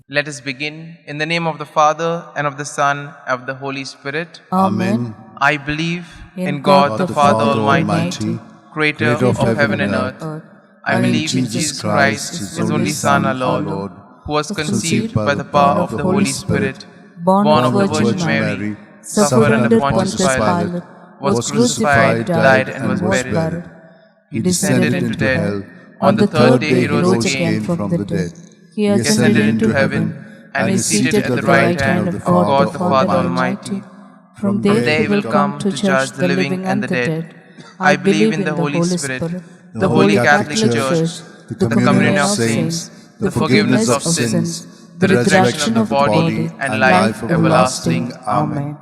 Let us begin in the name of the Father, and of the Son, and of the Holy Spirit. Amen. I believe in God the Father Almighty, creator of heaven and earth. I believe in Jesus Christ, His only Son, our Lord, who was conceived by the power of the Holy Spirit, born of the Virgin Mary, suffered under Pontius Pilate, was crucified, died, and was buried. He descended into hell. On the third day he rose again from the dead. He ascended into heaven, and is seated at the right hand of God the Father Almighty. From there he will come to judge the living and the dead. I believe in the Holy Spirit, the Holy Catholic Church, the communion of saints, the forgiveness of sins, the resurrection of the body, and life everlasting. Amen.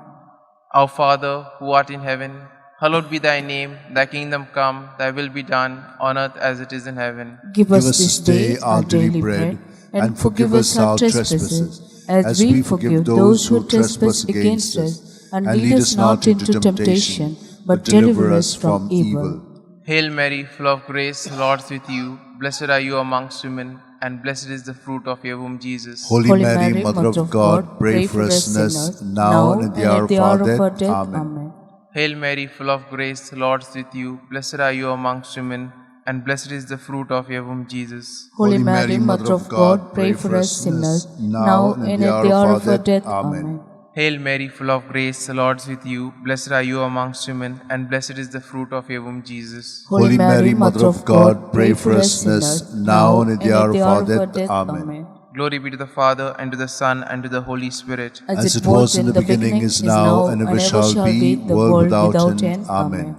Our Father, who art in heaven, hallowed be thy name. Thy kingdom come, thy will be done, on earth as it is in heaven. Give us this day our daily bread, and forgive us our trespasses, as we forgive those who trespass against us. And lead us not into temptation, but deliver us from evil. Hail Mary, full of grace, the Lord is with you. Blessed are you amongst women, and blessed is the fruit of your womb, Jesus. Holy Mary, Mother of God, pray for us sinners, now and at the hour of our death. Amen. Hail Mary, full of grace, the Lord is with you. Blessed are you amongst women, and blessed is the fruit of your womb, Jesus. Holy Mary, Mother of God, pray for us sinners, now and at the hour of our death. Amen. Hail Mary, full of grace, the Lord is with you. Blessed are you amongst women, and blessed is the fruit of your womb, Jesus. Holy Mary, Mother of God, pray for us sinners, now and at the hour of our death. Amen. Glory be to the Father, and to the Son, and to the Holy Spirit. As it was in the beginning, is now, and ever shall be, world without end. Amen.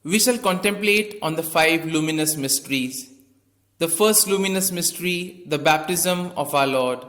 We shall contemplate on the 5 luminous mysteries. The first luminous mystery, the baptism of our Lord.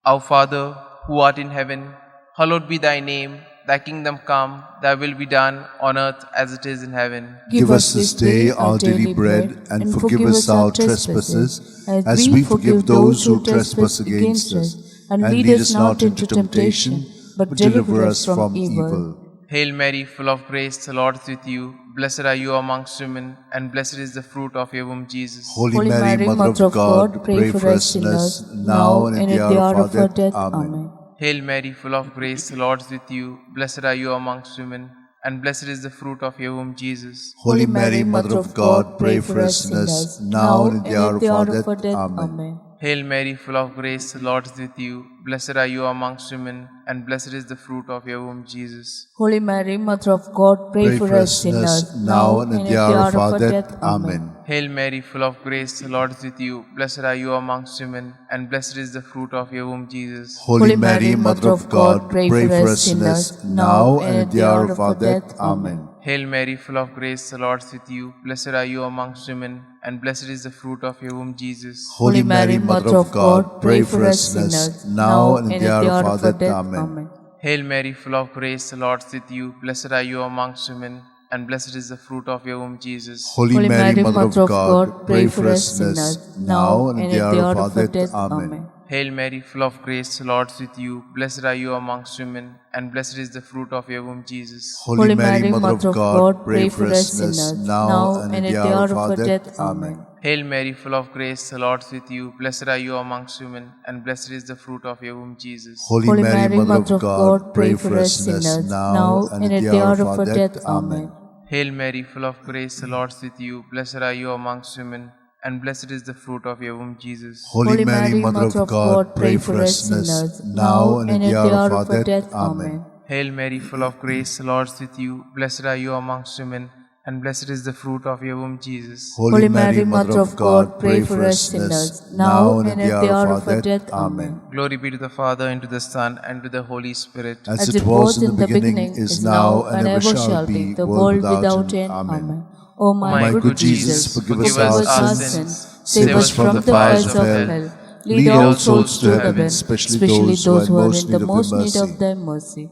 Our Father, who art in heaven, hallowed be thy name. Thy kingdom come, thy will be done, on earth as it is in heaven. Give us this day our daily bread, and forgive us our trespasses, as we forgive those who trespass against us. And lead us not into temptation, but deliver us from evil. Hail Mary, full of grace, the Lord is with you. Blessed are you amongst women, and blessed is the fruit of your womb, Jesus. Holy Mary, Mother of God, pray for us sinners, now and at the hour of our death. Amen. Hail Mary, full of grace, the Lord is with you. Blessed are you amongst women, and blessed is the fruit of your womb, Jesus. Holy Mary, Mother of God, pray for us sinners, now and at the hour of our death. Amen. Hail Mary, full of grace, the Lord is with you. Blessed are you amongst women, and blessed is the fruit of your womb, Jesus. Holy Mary, Mother of God, pray for us sinners, now and at the hour of our death. Amen. Hail Mary, full of grace, the Lord is with you. Blessed are you amongst women, and blessed is the fruit of your womb, Jesus. Holy Mary, Mother of God, pray for us sinners, now and at the hour of our death. Amen. Hail Mary, full of grace, the Lord is with you. Blessed are you amongst women, and blessed is the fruit of your womb, Jesus. Holy Mary, Mother of God, pray for us sinners, now and at the hour of our death. Amen. Hail Mary, full of grace, the Lord is with you. Blessed are you amongst women, and blessed is the fruit of your womb, Jesus. Holy Mary, Mother of God, pray for us sinners, now and at the hour of our death. Amen. Hail Mary, full of grace, the Lord is with you. Blessed are you amongst women, and blessed is the fruit of your womb, Jesus. Holy Mary, Mother of God, pray for us sinners, now and at the hour of our death. Amen. Hail Mary, full of grace, the Lord is with you. Blessed are you amongst women, and blessed is the fruit of your womb, Jesus. Holy Mary, Mother of God, pray for us sinners, now and at the hour of our death. Amen. Hail Mary, full of grace, the Lord is with you. Blessed are you amongst women, and blessed is the fruit of your womb, Jesus. Holy Mary, Mother of God, pray for us sinners, now and at the hour of our death. Amen. Hail Mary, full of grace, the Lord is with you. Blessed are you amongst women, and blessed is the fruit of your womb, Jesus. Holy Mary, Mother of God, pray for us sinners, now and at the hour of our death. Amen. Glory be to the Father, and to the Son, and to the Holy Spirit. As it was in the beginning, is now, and ever shall be, the world without end. Amen. O my good Jesus, forgive us our sins, save us from the fires of hell, lead all souls to heaven, especially those who are in the most need of thy mercy.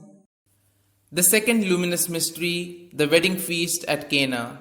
The second luminous mystery, the wedding feast at Cana.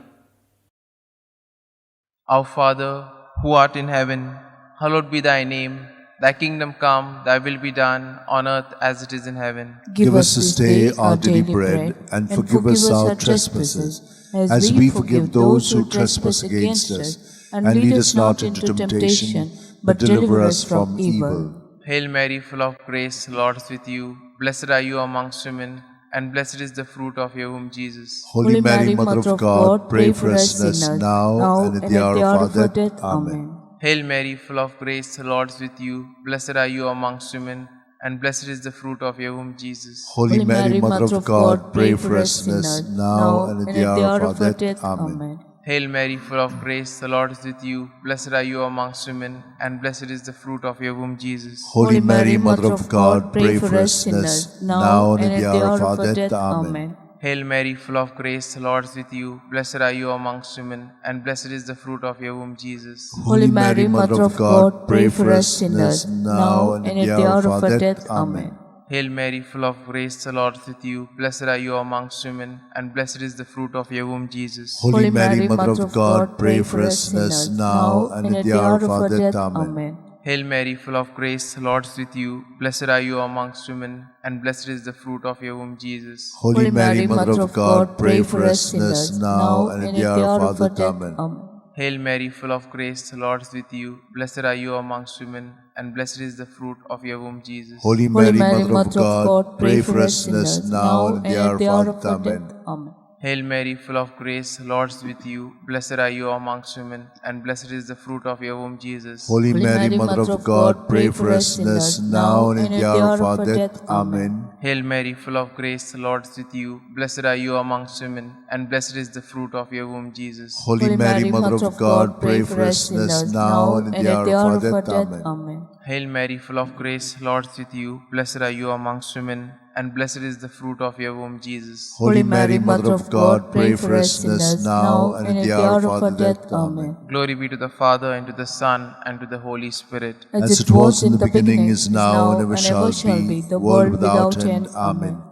Our Father, who art in heaven, hallowed be thy name. Thy kingdom come, thy will be done, on earth as it is in heaven. Give us this day our daily bread, and forgive us our trespasses, as we forgive those who trespass against us. and lead us not into temptation, but deliver us from evil. Hail Mary, full of grace, the Lord is with you. Blessed are you amongst women, and blessed is the fruit of your womb, Jesus. Holy Mary, Mother of God, pray for us sinners now and at the hour of our death. Amen. Hail Mary, full of grace, the Lord is with you. Blessed are you amongst women, and blessed is the fruit of your womb, Jesus. Holy Mary, Mother of God, pray for us sinners now and at the hour of our death. Amen. Hail Mary, full of grace, the Lord is with you. Blessed are you amongst women, and blessed is the fruit of your womb, Jesus. Holy Mary, Mother of God, pray for us sinners now and at the hour of our death. Amen. Hail Mary, full of grace, the Lord is with you. Blessed are you amongst women, and blessed is the fruit of your womb, Jesus. Holy Mary, Mother of God, pray for us sinners now and at the hour of our death. Amen. Hail Mary, full of grace, the Lord is with you. Blessed are you amongst women, and blessed is the fruit of your womb, Jesus. Holy Mary, Mother of God, pray for us sinners now and at the hour of our death. Amen. Hail Mary, full of grace, the Lord is with you. Blessed are you amongst women, and blessed is the fruit of your womb, Jesus. Holy Mary, Mother of God, pray for us sinners now and at the hour of our death. Amen. Hail Mary, full of grace, the Lord is with you. Blessed are you amongst women, and blessed is the fruit of your womb, Jesus. Holy Mary, Mother of God, pray for us sinners now and at the hour of our death. Amen. Hail Mary, full of grace, the Lord is with you. Blessed are you amongst women, and blessed is the fruit of your womb, Jesus. Holy Mary, Mother of God, pray for us sinners now and at the hour of our death. Amen. Hail Mary, full of grace, the Lord is with you. Blessed are you amongst women, and blessed is the fruit of your womb, Jesus. Holy Mary, Mother of God, pray for us sinners now and at the hour of our death. Amen. Hail Mary, full of grace, the Lord is with you. Blessed are you amongst women, and blessed is the fruit of your womb, Jesus. Holy Mary, Mother of God, pray for us sinners now and at the hour of our death. Amen. Glory be to the Father, and to the Son, and to the Holy Spirit. As it was in the beginning, is now, and ever shall be, the world without end. Amen.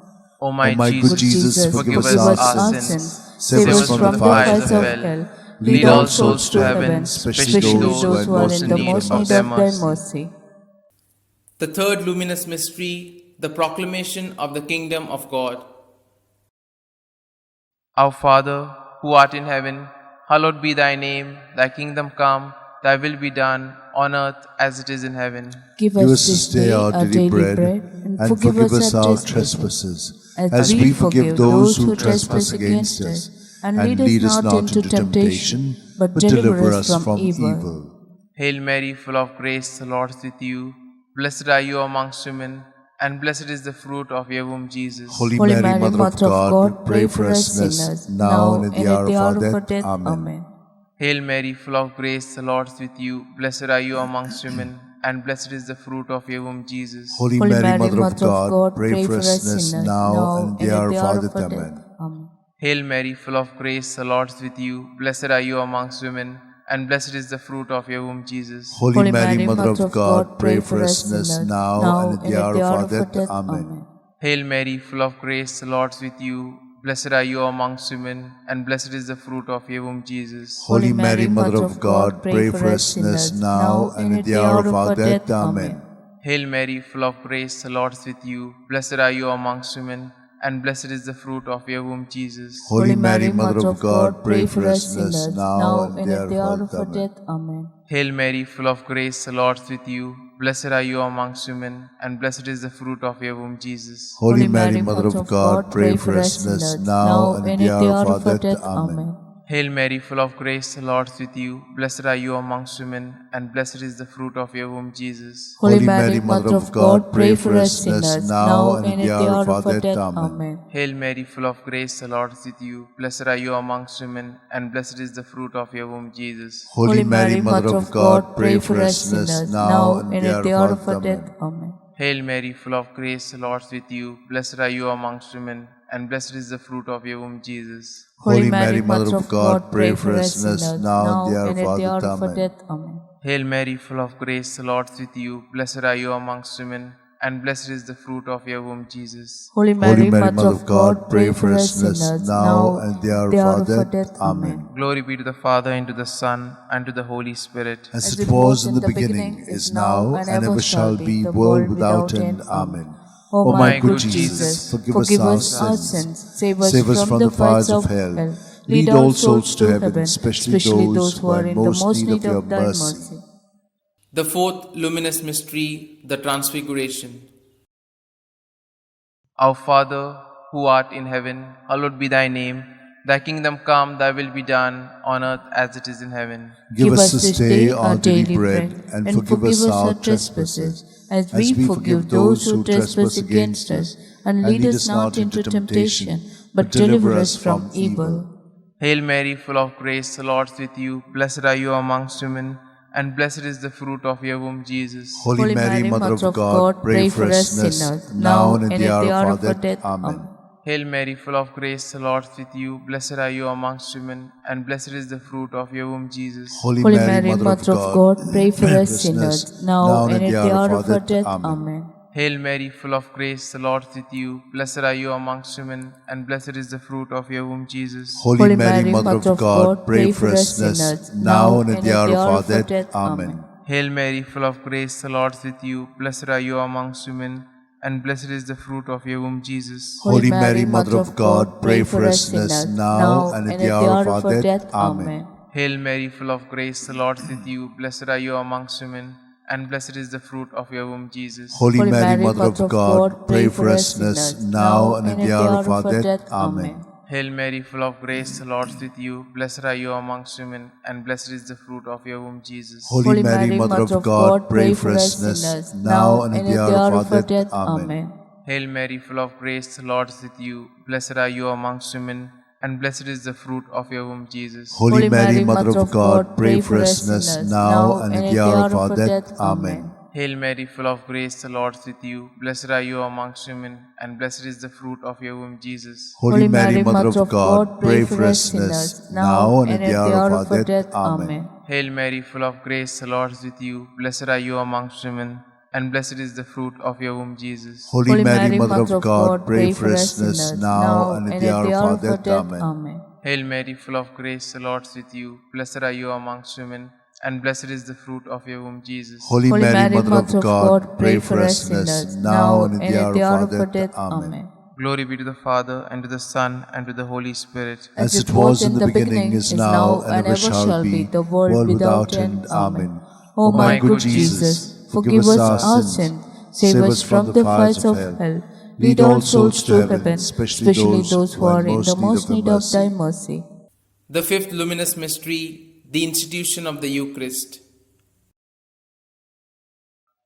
O my good Jesus, forgive us our sins, save us from the fires of hell, lead all souls to heaven, especially those who are in the most need of thy mercy. The third luminous mystery, the proclamation of the kingdom of God. Our Father, who art in heaven, hallowed be thy name. Thy kingdom come, thy will be done, on earth as it is in heaven. Give us this day our daily bread, and forgive us our trespasses, as we forgive those who trespass against us. And lead us not into temptation, but deliver us from evil. Hail Mary, full of grace, the Lord is with you. Blessed are you amongst women, and blessed is the fruit of your womb, Jesus. Holy Mary, Mother of God, pray for us sinners now and at the hour of our death. Amen. Hail Mary, full of grace, the Lord is with you. Blessed are you amongst women, and blessed is the fruit of your womb, Jesus. Holy Mary, Mother of God, pray for us sinners now and at the hour of our death. Amen. Hail Mary, full of grace, the Lord is with you. Blessed are you amongst women, and blessed is the fruit of your womb, Jesus. Holy Mary, Mother of God, pray for us sinners now and at the hour of our death. Amen. Hail Mary, full of grace, the Lord is with you. Blessed are you amongst women, and blessed is the fruit of your womb, Jesus. Holy Mary, Mother of God, pray for us sinners now and at the hour of our death. Amen. Hail Mary, full of grace, the Lord is with you. Blessed are you amongst women, and blessed is the fruit of your womb, Jesus. Holy Mary, Mother of God, pray for us sinners now and at the hour of our death. Amen. Hail Mary, full of grace, the Lord is with you. Blessed are you amongst women, and blessed is the fruit of your womb, Jesus. Holy Mary, Mother of God, pray for us sinners now and at the hour of our death. Amen. Hail Mary, full of grace, the Lord is with you. Blessed are you amongst women, and blessed is the fruit of your womb, Jesus. Holy Mary, Mother of God, pray for us sinners now and at the hour of our death. Amen. Hail Mary, full of grace, the Lord is with you. Blessed are you amongst women, and blessed is the fruit of your womb, Jesus. Holy Mary, Mother of God, pray for us sinners now and at the hour of our death. Amen. Hail Mary, full of grace, the Lord is with you. Blessed are you amongst women, and blessed is the fruit of your womb, Jesus. Holy Mary, Mother of God, pray for us sinners now and at the hour of our death. Amen. Hail Mary, full of grace, the Lord is with you. Blessed are you amongst women, and blessed is the fruit of your womb, Jesus. Holy Mary, Mother of God, pray for us sinners now and at the hour of our death. Amen. Glory be to the Father, and to the Son, and to the Holy Spirit. As it was in the beginning, is now, and ever shall be, world without end. Amen. O my good Jesus, forgive us our sins, save us from the fires of hell. Lead all souls to heaven, especially those who are in the most need of thy mercy. The fourth luminous mystery, the Transfiguration. Our Father, who art in heaven, hallowed be thy name. Thy kingdom come, thy will be done, on earth as it is in heaven. Give us this day our daily bread, and forgive us our trespasses, as we forgive those who trespass against us. And lead us not into temptation, but deliver us from evil. Hail Mary, full of grace, the Lord is with you. Blessed are you amongst women, and blessed is the fruit of your womb, Jesus. Holy Mary, Mother of God, pray for us sinners, now and at the hour of our death. Amen. Hail Mary, full of grace, the Lord is with you. Blessed are you amongst women, and blessed is the fruit of your womb, Jesus. Holy Mary, Mother of God, pray for us sinners, now and at the hour of our death. Amen. Hail Mary, full of grace, the Lord is with you. Blessed are you amongst women, and blessed is the fruit of your womb, Jesus. Holy Mary, Mother of God, pray for us sinners, now and at the hour of our death. Amen. Hail Mary, full of grace, the Lord is with you. Blessed are you amongst women, and blessed is the fruit of your womb, Jesus. Holy Mary, Mother of God, pray for us sinners, now and at the hour of our death. Amen. Hail Mary, full of grace, the Lord is with you. Blessed are you amongst women, and blessed is the fruit of your womb, Jesus. Holy Mary, Mother of God, pray for us sinners, now and at the hour of our death. Amen. Hail Mary, full of grace, the Lord is with you. Blessed are you amongst women, and blessed is the fruit of your womb, Jesus. Holy Mary, Mother of God, pray for us sinners, now and at the hour of our death. Amen. Hail Mary, full of grace, the Lord is with you. Blessed are you amongst women, and blessed is the fruit of your womb, Jesus. Holy Mary, Mother of God, pray for us sinners, now and at the hour of our death. Amen. Hail Mary, full of grace, the Lord is with you. Blessed are you amongst women, and blessed is the fruit of your womb, Jesus. Holy Mary, Mother of God, pray for us sinners, now and at the hour of our death. Amen. Hail Mary, full of grace, the Lord is with you. Blessed are you amongst women, and blessed is the fruit of your womb, Jesus. Holy Mary, Mother of God, pray for us sinners, now and at the hour of our death. Amen. Hail Mary, full of grace, the Lord is with you. Blessed are you amongst women, and blessed is the fruit of your womb, Jesus. Holy Mary, Mother of God, pray for us sinners, now and at the hour of our death. Amen. Glory be to the Father, and to the Son, and to the Holy Spirit. As it was in the beginning, is now, and ever shall be, the world without end. Amen. O my good Jesus, forgive us our sins, save us from the fires of hell. Lead all souls to heaven, especially those who are in the most need of thy mercy. The fifth luminous mystery, the institution of the Eucharist.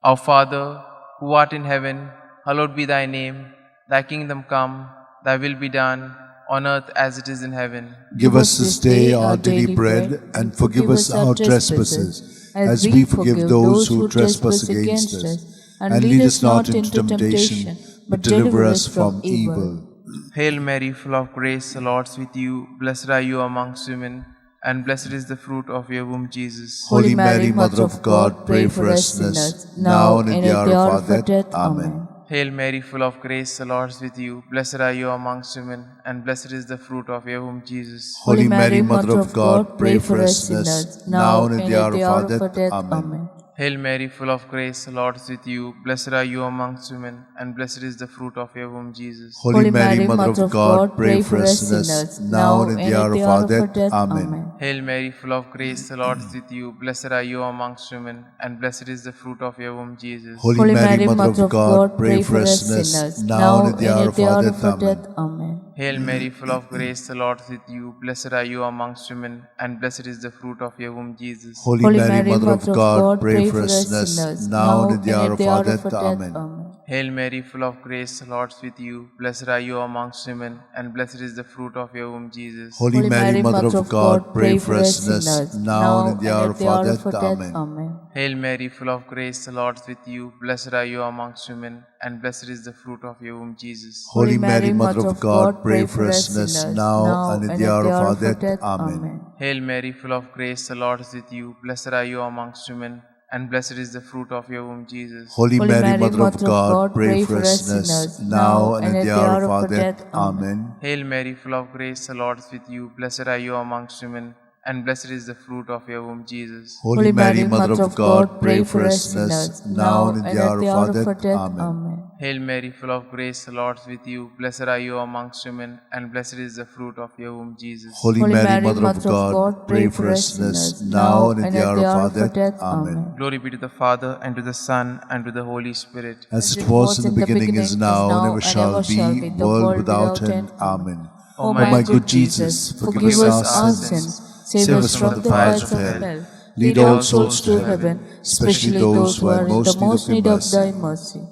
Our Father, who art in heaven, hallowed be thy name. Thy kingdom come, thy will be done, on earth as it is in heaven. Give us this day our daily bread, and forgive us our trespasses, as we forgive those who trespass against us. And lead us not into temptation, but deliver us from evil. Hail Mary, full of grace, the Lord is with you. Blessed are you amongst women, and blessed is the fruit of your womb, Jesus. Holy Mary, Mother of God, pray for us sinners, now and at the hour of our death. Amen. Hail Mary, full of grace, the Lord is with you. Blessed are you amongst women, and blessed is the fruit of your womb, Jesus. Holy Mary, Mother of God, pray for us sinners, now and at the hour of our death. Amen. Hail Mary, full of grace, the Lord is with you. Blessed are you amongst women, and blessed is the fruit of your womb, Jesus. Holy Mary, Mother of God, pray for us sinners, now and at the hour of our death. Amen. Hail Mary, full of grace, the Lord is with you. Blessed are you amongst women, and blessed is the fruit of your womb, Jesus. Holy Mary, Mother of God, pray for us sinners, now and at the hour of our death. Amen. Hail Mary, full of grace, the Lord is with you. Blessed are you amongst women, and blessed is the fruit of your womb, Jesus. Holy Mary, Mother of God, pray for us sinners, now and at the hour of our death. Amen. Hail Mary, full of grace, the Lord is with you. Blessed are you amongst women, and blessed is the fruit of your womb, Jesus. Holy Mary, Mother of God, pray for us sinners, now and at the hour of our death. Amen. Hail Mary, full of grace, the Lord is with you. Blessed are you amongst women, and blessed is the fruit of your womb, Jesus. Holy Mary, Mother of God, pray for us sinners, now and at the hour of our death. Amen. Hail Mary, full of grace, the Lord is with you. Blessed are you amongst women, and blessed is the fruit of your womb, Jesus. Holy Mary, Mother of God, pray for us sinners, now and at the hour of our death. Amen. Hail Mary, full of grace, the Lord is with you. Blessed are you amongst women, and blessed is the fruit of your womb, Jesus. Holy Mary, Mother of God, pray for us sinners, now and at the hour of our death. Amen. Hail Mary, full of grace, the Lord is with you. Blessed are you amongst women, and blessed is the fruit of your womb, Jesus. Holy Mary, Mother of God, pray for us sinners, now and at the hour of our death. Amen. Glory be to the Father, and to the Son, and to the Holy Spirit. As it was in the beginning, is now, and ever shall be, world without end. Amen. O my good Jesus, forgive us our sins, save us from the fires of hell. Lead all souls to heaven, especially those who are in the most need of thy mercy.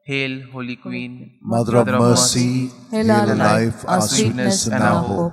Hail, Holy Queen, Mother of mercy, hail our life, our sweetness, and our hope.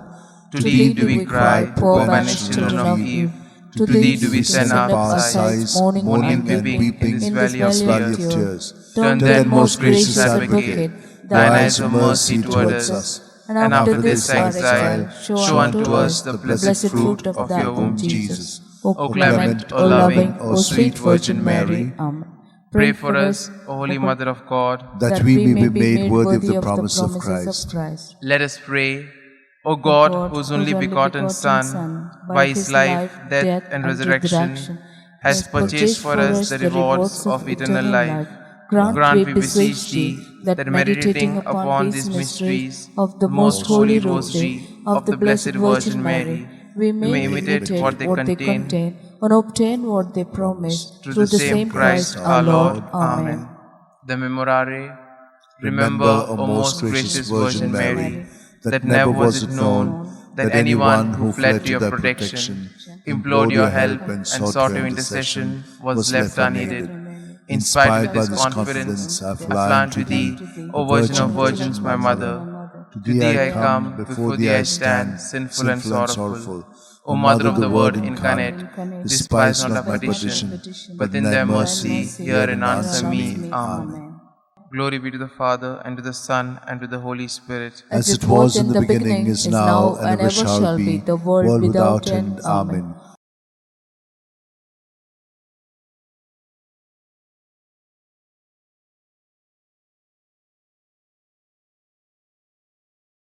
To thee do we cry, poor banished children of Eve. To thee do we send our sighs, mourning and weeping in this valley of tears. Turn then, most gracious Advocate, thine eyes of mercy towards us, and after this exile, show unto us the blessed fruit of your womb, Jesus. O clement, O loving, O sweet Virgin Mary, Amen. pray for us, O Holy Mother of God, that we may be made worthy of the promise of Christ. Let us pray. O God, whose only begotten Son, by his life, death, and resurrection, has purchased for us the rewards of eternal life, grant, we beseech thee, that meditating upon these mysteries of the most holy Rosary of the Blessed Virgin Mary, we may imitate what they contain, and obtain what they promise, through the same Christ our Lord. Amen. The Memorare. Remember, O most gracious Virgin Mary, that never was it known that anyone who fled to your protection, implored your help, and sought your intercession was left unheeded. Inspired with this confidence, I fly to thee, O Virgin of Virgins, my Mother. To thee I come, before thee I stand, sinful and sorrowful. O Mother of the Word incarnate, despise not my petition, but in thy mercy hear and answer me. Amen. Glory be to the Father, and to the Son, and to the Holy Spirit. As it was in the beginning, is now, and ever shall be, the world without end. Amen.